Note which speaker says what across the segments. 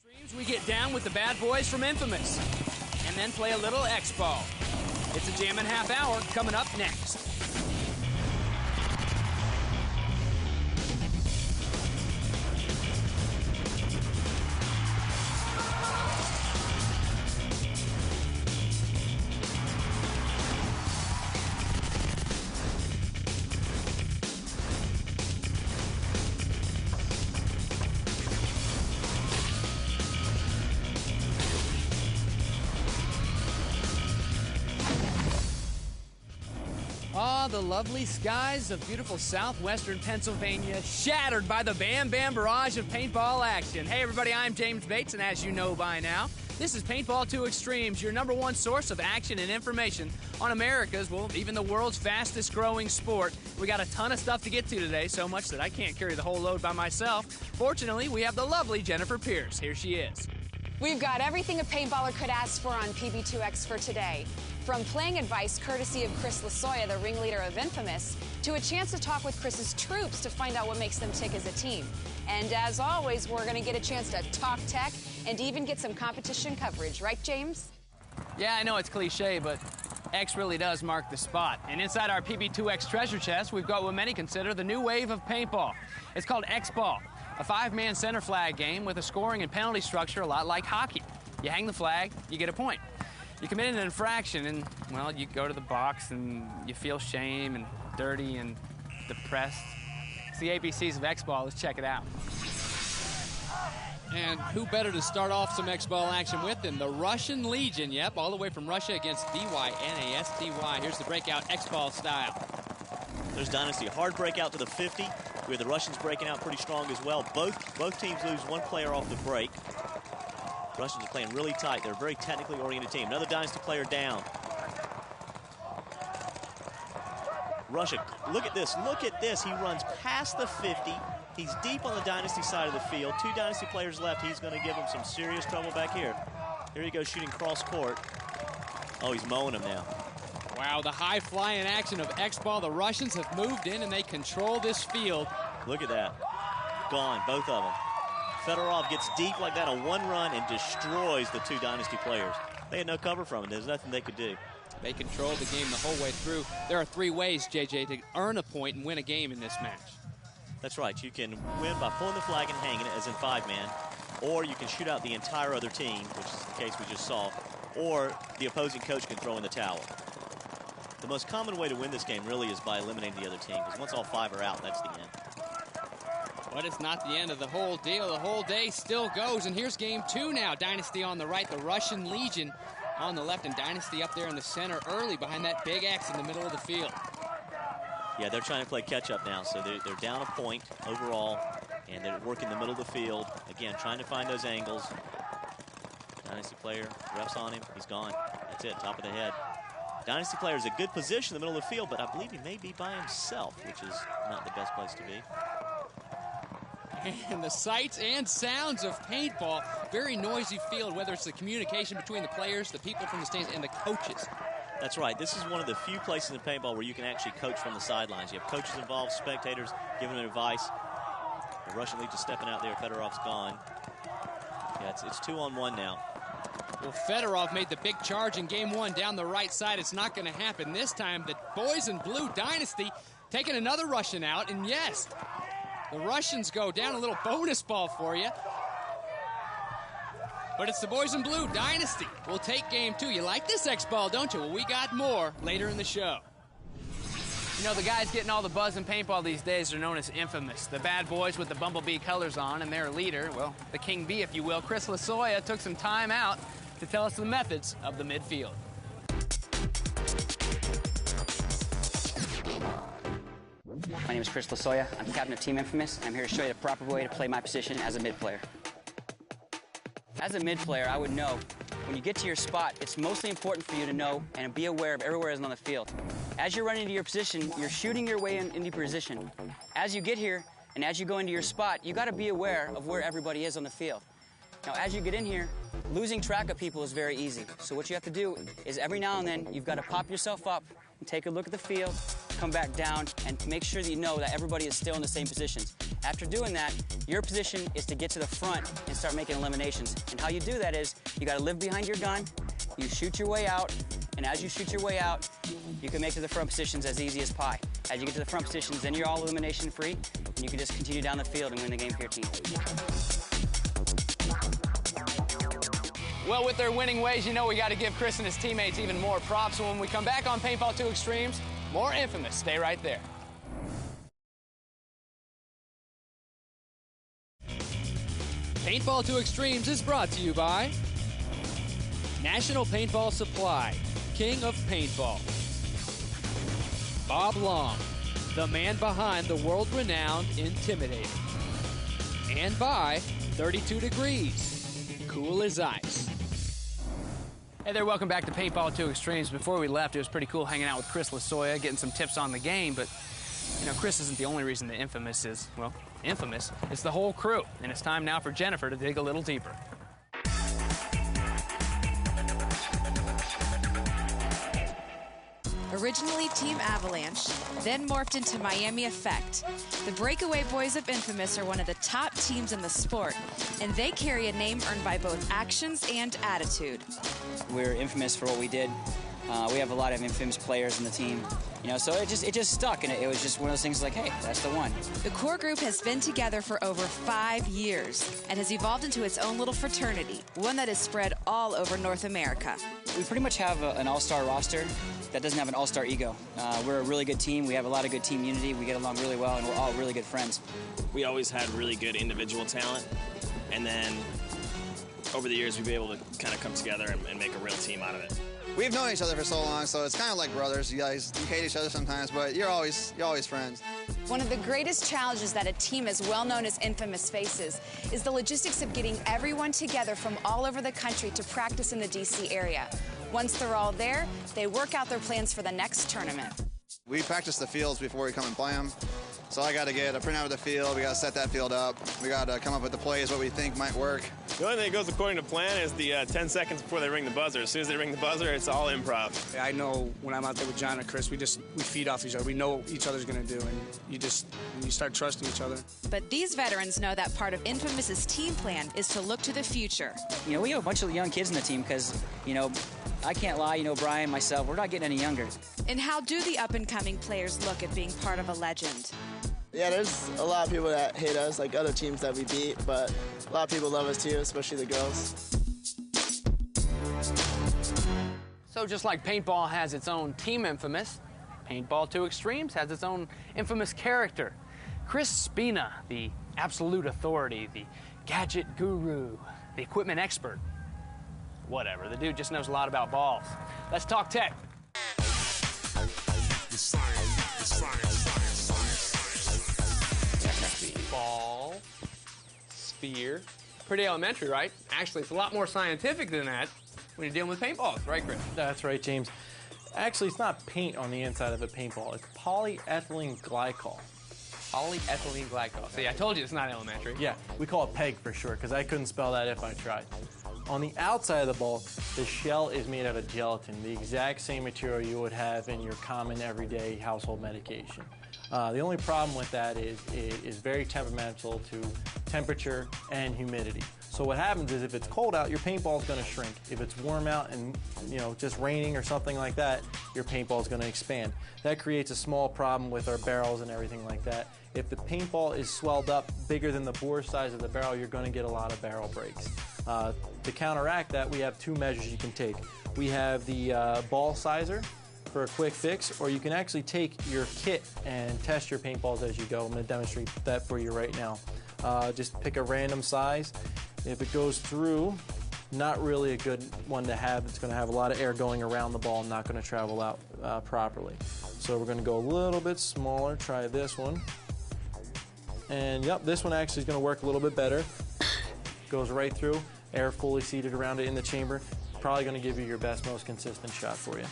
Speaker 1: 2Xtremses, we get down with the bad boys from Infamous, and then play a little X-Ball. It's a jammin' half hour coming up next. Ah, the lovely skies of beautiful southwestern Pennsylvania, shattered by the Bam Bam barrage of paintball action. Hey everybody, I'm James Bates, and as you know by now, this is Paintball 2Xtremses, your #1 source of action and information on America's, well, even the world's fastest growing sport. We got a ton of stuff to get to today, so much that I can't carry the whole load by myself. Fortunately, we have the lovely Jennifer Pierce. Here she is.
Speaker 2: We've got everything a paintballer could ask for on PB2X for today. From playing advice courtesy of Chris Lasoya, the ringleader of Infamous, to a chance to talk with Chris's troops to find out what makes them tick as a team. And as always, we're going to get a chance to talk tech and even get some competition coverage. Right, James?
Speaker 1: Yeah, I know it's cliche, but X really does mark the spot. And inside our PB2X treasure chest, we've got what many consider the new wave of paintball. It's called X-Ball, a 5-man center flag game with a scoring and penalty structure a lot like hockey. You hang the flag, you get a point. You commit an infraction and, well, you go to the box and you feel shame and dirty and depressed. It's the ABCs of X-Ball. Let's check it out.
Speaker 3: And who better to start off some X-Ball action with than the Russian Legion? Yep, all the way from Russia against DYNASTY. Here's the breakout X-Ball style.
Speaker 4: There's Dynasty, hard breakout to the 50. We have the Russians breaking out pretty strong as well. Both teams lose one player off the break. Russians are playing really tight. They're a very technically oriented team. Another Dynasty player down. Russia, look at this. Look at this. He runs past the 50. He's deep on the Dynasty side of the field. 2 Dynasty players left. He's going to give him some serious trouble back here. Here he goes shooting cross court. Oh, he's mowing him now.
Speaker 3: Wow, the high-flying action of X-Ball. The Russians have moved in and they control this field.
Speaker 4: Look at that. Gone, both of them. Fedorov gets deep like that on one run and destroys the 2 Dynasty players. They had no cover from it. There's nothing they could do.
Speaker 3: They controlled the game the whole way through. There are 3 ways, JJ, to earn a point and win a game in this match.
Speaker 4: That's right. You can win by pulling the flag and hanging it, as in 5-man, or you can shoot out the entire other team, which is the case we just saw, or the opposing coach can throw in the towel. The most common way to win this game really is by eliminating the other team, because once all 5 are out, that's the end.
Speaker 3: But it's not the end of the whole deal. The whole day still goes, and here's game 2 now. Dynasty on the right, the Russian Legion on the left, and Dynasty up there in the center early behind that big X in the middle of the field.
Speaker 4: Yeah, they're trying to play catch-up now, so they're down a point overall, and they're working the middle of the field. Again, trying to find those angles. Dynasty player, ref's on him, he's gone. That's it, top of the head. Dynasty player is a good position in the middle of the field, but I believe he may be by himself, which is not the best place to be.
Speaker 3: And the sights and sounds of paintball, very noisy field, whether it's the communication between the players, the people from the stands, and the coaches.
Speaker 4: That's right. This is one of the few places in paintball where you can actually coach from the sidelines. You have coaches involved, spectators giving them advice. The Russian Legion stepping out there. Fedorov's gone. Yeah, it's 2-on-1 now.
Speaker 3: Well, Fedorov made the big charge in game 1 down the right side. It's not going to happen this time. The boys in blue, Dynasty, taking another Russian out, and yes, the Russians go down. A little bonus ball for you. But it's the boys in blue, Dynasty. We'll take game 2. You like this X-Ball, don't you? Well, we got more later in the show.
Speaker 1: You know, the guys getting all the buzz in paintball these days are known as Infamous. The bad boys with the bumblebee colors on, and their leader, well, the king bee, if you will, Chris Lasoya, took some time out to tell us the methods of the midfield.
Speaker 5: My name is Chris Lasoya. I'm captain of Team Infamous, and I'm here to show you the proper way to play my position as a mid player. As a mid player, I would know when you get to your spot, it's mostly important for you to know and be aware of everywhere is on the field. As you're running into your position, you're shooting your way into position. As you get here and as you go into your spot, you got to be aware of where everybody is on the field. Now, as you get in here, losing track of people is very easy. So what you have to do is every now and then, you've got to pop yourself up and take a look at the field, come back down, and make sure that you know that everybody is still in the same positions. After doing that, your position is to get to the front and start making eliminations. And how you do that is you got to live behind your gun, you shoot your way out, and as you shoot your way out, you can make to the front positions as easy as pie. As you get to the front positions, then you're all elimination free, and you can just continue down the field and win the game for your team.
Speaker 1: Well, with their winning ways, you know we got to give Chris and his teammates even more props. So when we come back on Paintball 2Xtremses, more Infamous. Stay right there.
Speaker 3: Paintball 2Xtremses is brought to you by National Paintball Supply, King of Paintball. Bob Long, the man behind the world-renowned Intimidator. And by 32 Degrees, cool as ice.
Speaker 1: Hey there, welcome back to Paintball 2Xtremses. Before we left, it was pretty cool hanging out with Chris Lasoya, getting some tips on the game, but you know, Chris isn't the only reason that Infamous is, well, infamous. It's the whole crew, and it's time now for Jennifer to dig a little deeper.
Speaker 6: Originally Team Avalanche, then morphed into Miami Effect. The Breakaway Boys of Infamous are one of the top teams in the sport, and they carry a name earned by both actions and attitude.
Speaker 5: We're infamous for what we did. We have a lot of infamous players in the team, you know, so it just stuck, and it was just one of those things like, hey, that's the one.
Speaker 6: The core group has been together for over 5 years and has evolved into its own little fraternity, one that is spread all over North America.
Speaker 5: We pretty much have an all-star roster that doesn't have an all-star ego. We're a really good team. We have a lot of good team unity. We get along really well, and we're all really good friends.
Speaker 7: We always had really good individual talent, and then over the years we've been able to kind of come together and make a real team out of it.
Speaker 8: We've known each other for so long, so it's kind of like brothers. You guys, you hate each other sometimes, but you're always friends.
Speaker 2: One of the greatest challenges that a team as well known as Infamous faces is the logistics of getting everyone together from all over the country to practice in the D.C. area. Once they're all there, they work out their plans for the next tournament.
Speaker 8: We practice the fields before we come and play them. So I got to get a printout of the field. We got to set that field up. We got to come up with the plays, what we think might work.
Speaker 7: The only thing that goes according to plan is the 10 seconds before they ring the buzzer. As soon as they ring the buzzer, it's all improv.
Speaker 9: I know when I'm out there with John and Chris, we feed off each other. We know what each other's going to do, and you start trusting each other.
Speaker 6: But these veterans know that part of Infamous's team plan is to look to the future.
Speaker 5: You know, we have a bunch of young kids in the team because, you know, I can't lie, you know, Brian, myself, we're not getting any younger.
Speaker 6: And how do the up-and-coming players look at being part of a legend?
Speaker 10: Yeah, there's a lot of people that hate us, like other teams that we beat, but a lot of people love us too, especially the girls.
Speaker 1: So just like Paintball has its own Team Infamous, Paintball 2Xtremses has its own infamous character. Chris Spina, the absolute authority, the gadget guru, the equipment expert. Whatever, the dude just knows a lot about balls. Let's talk tech. Ball, sphere. Pretty elementary, right? Actually, it's a lot more scientific than that when you're dealing with paintballs, right, Chris?
Speaker 11: That's right, James. Actually, it's not paint on the inside of a paintball. It's polyethylene glycol.
Speaker 1: Polyethylene glycol. See, I told you it's not elementary.
Speaker 11: Yeah, we call it PEG for short, because I couldn't spell that if I tried. On the outside of the ball, the shell is made out of gelatin, the exact same material you would have in your common everyday household medication. The only problem with that is it is very temperamental to temperature and humidity. So what happens is if it's cold out, your paintball is going to shrink. If it's warm out and, you know, just raining or something like that, your paintball is going to expand. That creates a small problem with our barrels and everything like that. If the paintball is swelled up bigger than the bore size of the barrel, you're going to get a lot of barrel breaks. To counteract that, we have two measures you can take. We have the ball sizer for a quick fix, or you can actually take your kit and test your paintballs as you go. I'm going to demonstrate that for you right now. Just pick a random size. If it goes through, not really a good one to have. It's going to have a lot of air going around the ball and not going to travel out properly. So we're going to go a little bit smaller. Try this one. And yep, this one actually is going to work a little bit better. Goes right through, air fully seated around it in the chamber. Probably going to give you your best, most consistent shot for you.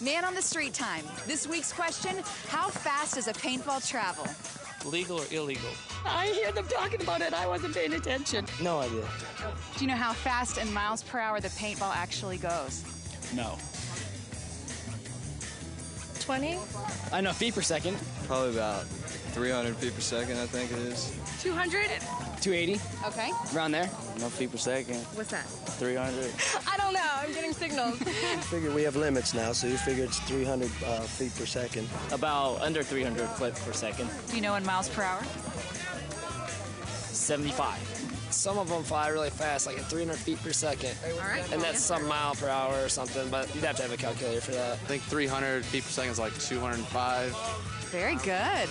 Speaker 6: Man on the street time. This week's question, how fast does a paintball travel?
Speaker 3: Legal or illegal?
Speaker 12: I hear them talking about it. I wasn't paying attention.
Speaker 10: No idea.
Speaker 2: Do you know how fast in miles per hour the paintball actually goes?
Speaker 10: No.
Speaker 13: 220.
Speaker 14: I know feet per second.
Speaker 15: Probably about 300 feet per second, I think it is.
Speaker 13: 200.
Speaker 14: 280.
Speaker 2: Okay.
Speaker 14: Around there.
Speaker 15: No feet per second.
Speaker 13: What's that?
Speaker 15: 300.
Speaker 13: I don't know. I'm getting signals.
Speaker 16: Figure we have limits now, so you figure it's 300 feet per second.
Speaker 14: About under 300 foot per second.
Speaker 6: Do you know in miles per hour?
Speaker 14: 75.
Speaker 17: Some of them fly really fast, like at 300 feet per second.
Speaker 6: All right.
Speaker 17: And that's some mile per hour or something, but you'd have to have a calculator for that.
Speaker 18: I think 300 feet per second is like 205.
Speaker 6: Very good.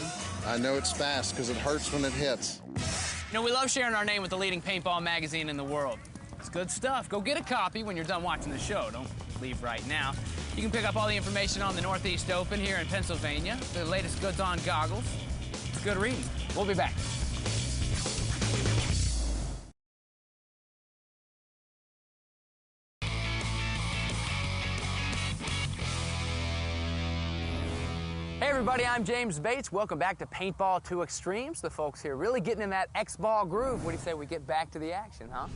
Speaker 19: I know it's fast because it hurts when it hits.
Speaker 1: You know, we love sharing our name with the leading paintball magazine in the world. It's good stuff. Go get a copy when you're done watching the show. Don't leave right now. You can pick up all the information on the Northeast Open here in Pennsylvania, the latest goods on goggles. It's good reading. We'll be back. Hey everybody, I'm James Bates. Welcome back to Paintball 2Xtremses. The folks here really getting in that X-ball groove. What do you say we get back to the action, huh?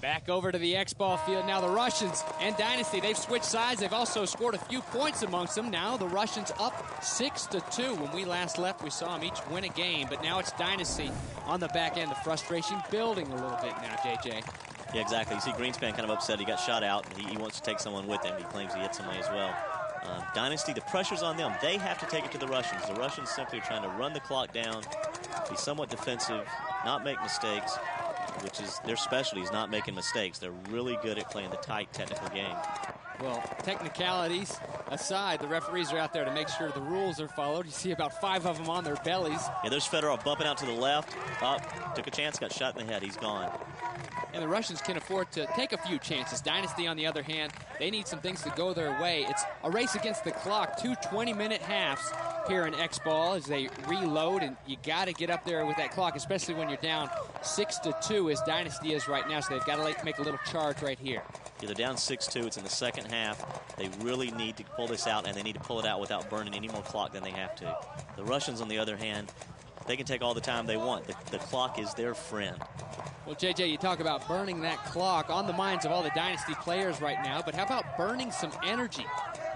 Speaker 3: Back over to the X-ball field now. The Russians and Dynasty, they've switched sides. They've also scored a few points amongst them. Now the Russians up 6-2. When we last left, we saw them each win a game, but now it's Dynasty on the back end. The frustration building a little bit now, JJ.
Speaker 4: Yeah, exactly. You see Greenspan kind of upset. He got shot out, and he wants to take someone with him. He claims he hit somebody as well. Dynasty, the pressure's on them. They have to take it to the Russians. The Russians simply are trying to run the clock down, be somewhat defensive, not make mistakes, which is their specialty, is not making mistakes. They're really good at playing the tight, technical game.
Speaker 3: Well, technicalities aside, the referees are out there to make sure the rules are followed. You see about 5 of them on their bellies.
Speaker 4: Yeah, there's Fedorov bumping out to the left. Up, took a chance, got shot in the head. He's gone.
Speaker 3: And the Russians can afford to take a few chances. Dynasty, on the other hand, they need some things to go their way. It's a race against the clock, 2 20-minute halves here in X-ball as they reload, and you got to get up there with that clock, especially when you're down 6-2 as Dynasty is right now, so they've got to make a little charge right here.
Speaker 4: Yeah, they're down 6-2. It's in the second half. They really need to pull this out, and they need to pull it out without burning any more clock than they have to. The Russians, on the other hand, they can take all the time they want. The clock is their friend.
Speaker 3: Well, JJ, you talk about burning that clock on the minds of all the Dynasty players right now, but how about burning some energy?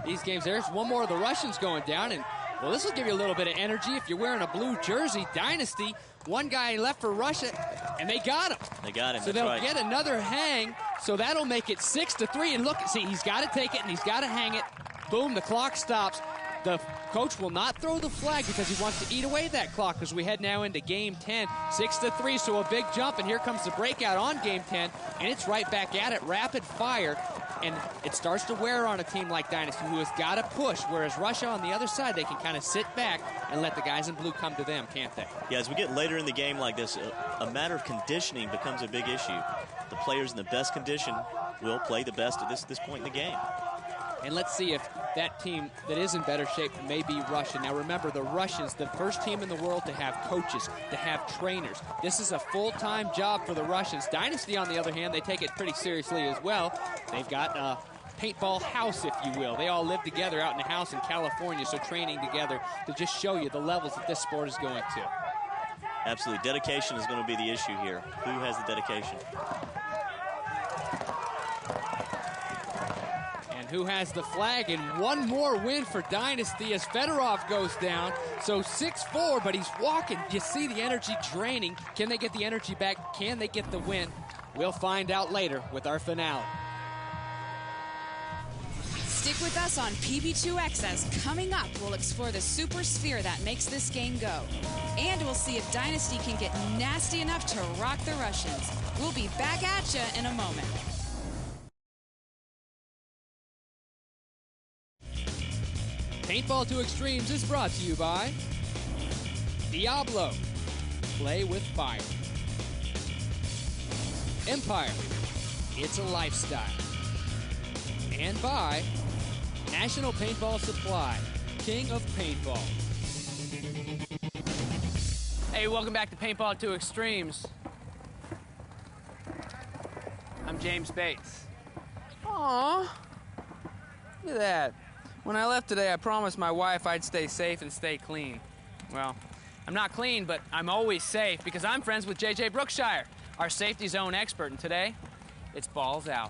Speaker 3: These games, there's one more of the Russians going down, and, well, this will give you a little bit of energy if you're wearing a blue jersey. Dynasty, one guy left for Russia, and they got him.
Speaker 4: They got him,
Speaker 3: so
Speaker 4: that's
Speaker 3: they'll
Speaker 4: right.
Speaker 3: get another hang, so that'll make it 6-3, and look, see, he's got to take it, and he's got to hang it. Boom, the clock stops. The coach will not throw the flag because he wants to eat away that clock as we head now into game 10. 6-3, so a big jump, and here comes the breakout on game 10, and it's right back at it, rapid fire, and it starts to wear on a team like Dynasty who has got to push, whereas Russia on the other side, they can kind of sit back and let the guys in blue come to them, can't they?
Speaker 4: Yeah, as we get later in the game like this, a matter of conditioning becomes a big issue. The players in the best condition will play the best at this point in the game.
Speaker 3: And let's see if that team that is in better shape may be Russia. Now remember, the Russians, the first team in the world to have coaches, to have trainers. This is a full-time job for the Russians. Dynasty, on the other hand, they take it pretty seriously as well. They've got a paintball house, if you will. They all live together out in a house in California, so training together to just show you the levels that this sport is going to.
Speaker 4: Absolutely. Dedication is going to be the issue here. Who has the dedication?
Speaker 3: Who has the flag, and one more win for Dynasty as Fedorov goes down. So 6-4, but he's walking. You see the energy draining. Can they get the energy back? Can they get the win? We'll find out later with our finale.
Speaker 6: Stick with us on PB2X as coming up, we'll explore the super sphere that makes this game go. And we'll see if Dynasty can get nasty enough to rock the Russians. We'll be back at you in a moment.
Speaker 3: Paintball 2Xtremses is brought to you by Diablo, play with fire. Empire, it's a lifestyle. And by National Paintball Supply, king of paintball.
Speaker 1: Hey, welcome back to Paintball 2Xtremses. I'm James Bates.
Speaker 20: Aw, look at that. When I left today, I promised my wife I'd stay safe and stay clean.
Speaker 1: Well, I'm not clean, but I'm always safe because I'm friends with JJ Brookshire, our safety zone expert, and today, it's balls out.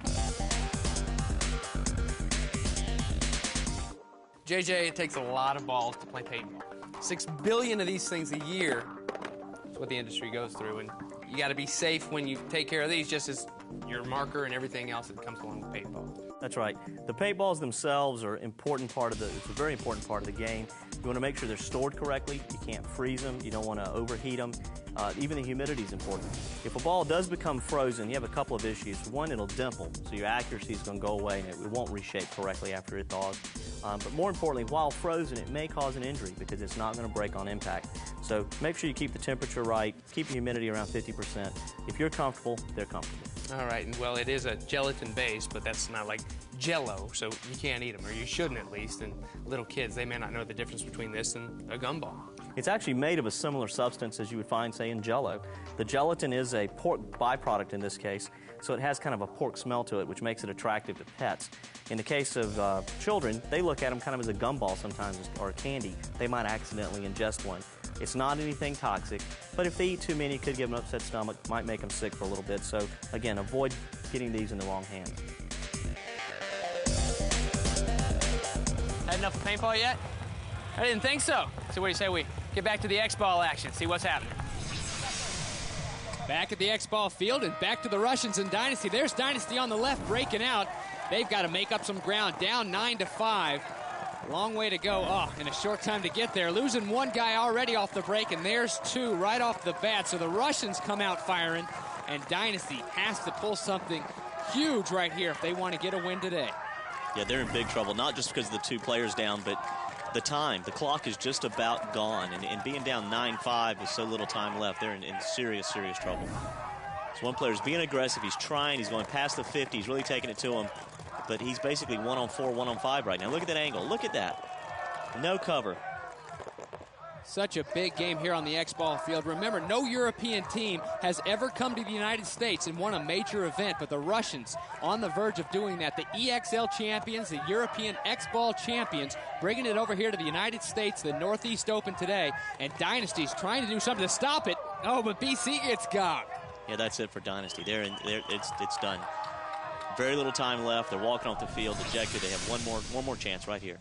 Speaker 20: JJ, it takes a lot of balls to play paintball. 6 billion of these things a year. That's what the industry goes through, and you got to be safe when you take care of these, just as your marker and everything else that comes along with paintball.
Speaker 4: That's right. The paintballs themselves are important part of it's a very important part of the game. You want to make sure they're stored correctly. You can't freeze them. You don't want to overheat them. Even the humidity is important. If a ball does become frozen, you have a couple of issues. One, it'll dimple, so your accuracy is going to go away and it won't reshape correctly after it thaws. But more importantly, while frozen, it may cause an injury because it's not going to break on impact. So make sure you keep the temperature right, keep the humidity around 50%. If you're comfortable, they're comfortable.
Speaker 20: All right, and well, it is a gelatin base, but that's not like Jell-O, so you can't eat them, or you shouldn't at least. And little kids, they may not know the difference between this and a gumball.
Speaker 4: It's actually made of a similar substance as you would find, say, in Jell-O. The gelatin is a pork byproduct in this case, so it has kind of a pork smell to it, which makes it attractive to pets. In the case of children, they look at them kind of as a gumball sometimes, or a candy. They might accidentally ingest one. It's not anything toxic, but if they eat too many, it could give them an upset stomach, might make them sick for a little bit. So, again, avoid getting these in the wrong hands.
Speaker 1: Had enough of paintball yet? I didn't think so. So what do you say we get back to the X-ball action, see what's happening?
Speaker 3: Back at the X-ball field and back to the Russians and Dynasty. There's Dynasty on the left breaking out. They've got to make up some ground, down 9-5. Long way to go. Oh, and a short time to get there. Losing one guy already off the break, and there's two right off the bat. So the Russians come out firing, and Dynasty has to pull something huge right here if they want to get a win today.
Speaker 4: Yeah, they're in big trouble, not just because of the two players down, but the clock is just about gone. And being down 9-5 with so little time left, they're in serious, serious trouble. So one player's being aggressive. He's trying. He's going past the 50. He's really taking it to him. But he's basically 1-on-4, 1-on-5 right now. Look at that angle. Look at that. No cover.
Speaker 3: Such a big game here on the X-ball field. Remember, no European team has ever come to the United States and won a major event, but the Russians on the verge of doing that. The EXL champions, the European X-ball champions, bringing it over here to the United States, the Northeast Open today, and Dynasty's trying to do something to stop it. Oh, but BC gets got.
Speaker 4: Yeah, that's it for Dynasty. It's done. Very little time left. They're walking off the field, ejected. They have one more chance right here.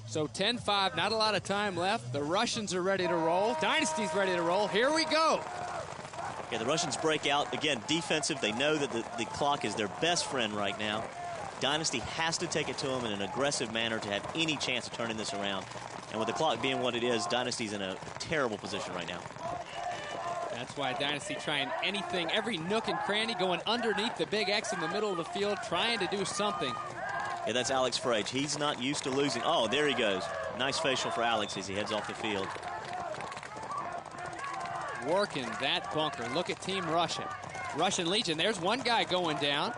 Speaker 3: So 10-5, not a lot of time left. The Russians are ready to roll. Dynasty's ready to roll. Here we go.
Speaker 4: Yeah, the Russians break out. Again, defensive. They know that the clock is their best friend right now. Dynasty has to take it to them in an aggressive manner to have any chance of turning this around. And with the clock being what it is, Dynasty's in a terrible position right now.
Speaker 3: That's why Dynasty trying anything, every nook and cranny, going underneath the big X in the middle of the field, trying to do something.
Speaker 4: Yeah, that's Alex Frage. He's not used to losing. Oh, there he goes. Nice facial for Alex as he heads off the field.
Speaker 3: Working that bunker. Look at Team Russia. Russian Legion, there's one guy going down.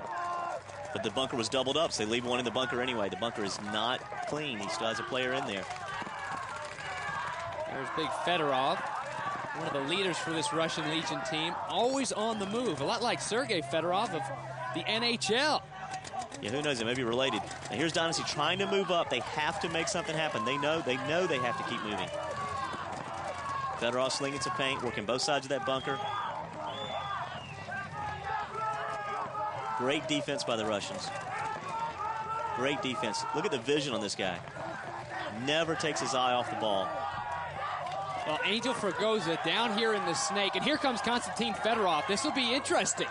Speaker 4: But the bunker was doubled up, so they leave one in the bunker anyway. The bunker is not clean. He still has a player in there.
Speaker 3: There's big Fedorov, one of the leaders for this Russian Legion team, always on the move, a lot like Sergei Fedorov of the NHL.
Speaker 4: Yeah, who knows? They may be related. Now here's Dynasty trying to move up. They have to make something happen. They know they have to keep moving. Fedorov slinging some paint, working both sides of that bunker. Great defense by the Russians. Great defense. Look at the vision on this guy. Never takes his eye off the ball.
Speaker 3: Well, Angel Fragoza down here in the snake, and here comes Konstantin Fedorov. This will be interesting.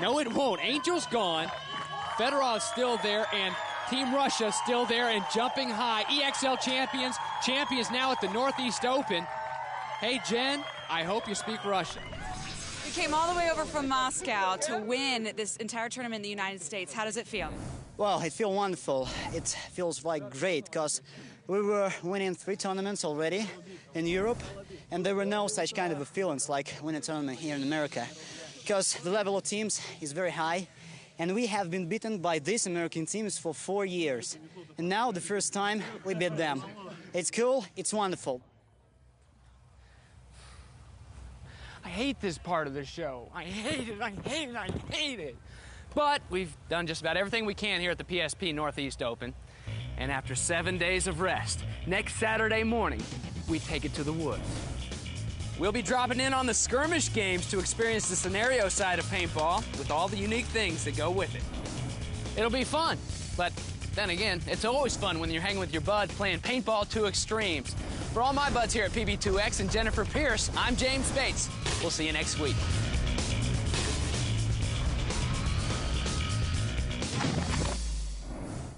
Speaker 3: No, it won't. Angel's gone. Fedorov's still there, and Team Russia still there and jumping high. EXL champions now at the Northeast Open. Hey, Jen, I hope you speak Russian.
Speaker 6: We came all the way over from Moscow to win this entire tournament in the United States. How does it feel?
Speaker 21: Well, it feels wonderful. It feels like great because we were winning 3 tournaments already in Europe, and there were no such kind of feelings like winning a tournament here in America because the level of teams is very high, and we have been beaten by these American teams for 4 years, and now the first time we beat them. It's cool, it's wonderful.
Speaker 1: I hate this part of the show. I hate it, I hate it, I hate it. But we've done just about everything we can here at the PSP Northeast Open. And after 7 days of rest, next Saturday morning, we take it to the woods. We'll be dropping in on the skirmish games to experience the scenario side of paintball with all the unique things that go with it. It'll be fun, but Then again, it's always fun when you're hanging with your buds playing Paintball 2Xtremses. For all my buds here at PB2X and Jennifer Pierce, I'm James Bates. We'll see you next week.